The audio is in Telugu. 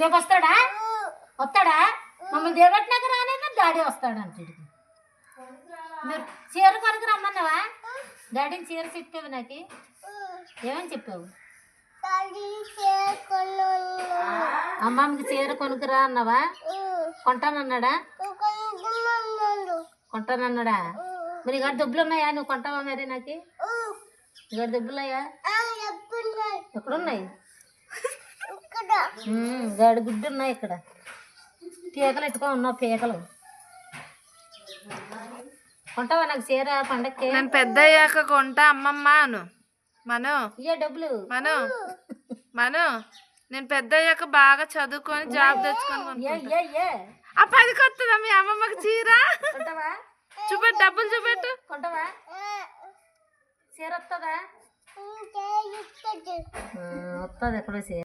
రేపు వస్తాడా? వస్తాడా? మమ్మల్ని దేవట్నాక రానేదా డాడీ వస్తాడు అంటాడు. మీరు చీర కొరకు రమ్మన్నావా? డాడీని చీర చెప్పావు నాకు. ఏమని చెప్పావు? అమ్మమ్మకి చీర కొనుక్కురా అన్నావా? కొంటానన్నాడా? కొంటానన్నాడా? మరి ఇక్కడ డబ్బులు ఉన్నాయా? నువ్వు కొంటావా మరి నాకు? ఇక్కడ డబ్బులున్నాయా? ఎక్కడున్నాయి? గాడి గుడ్డు ఉన్నాయి ఇక్కడ. పీకలు ఎట్టుకో ఉన్నావు పీకలు. కొంటావా నాకు చీర పండక్కి? నేను పెద్ద అయ్యాక కొంటా అమ్మమ్మ అను. మను ఇయ్యే డబ్బులు. మను నేను పెద్ద అయ్యాక బాగా చదువుకొని జాబ్ తెచ్చుకొని ఆ 10కి వస్తుందా మీ అమ్మమ్మకి చీర? చూపెట్టు, డబ్బులు చూపెట్టు. కొంటావా? చీర వస్తుందా? వస్తుంది ఎక్కడో చీర.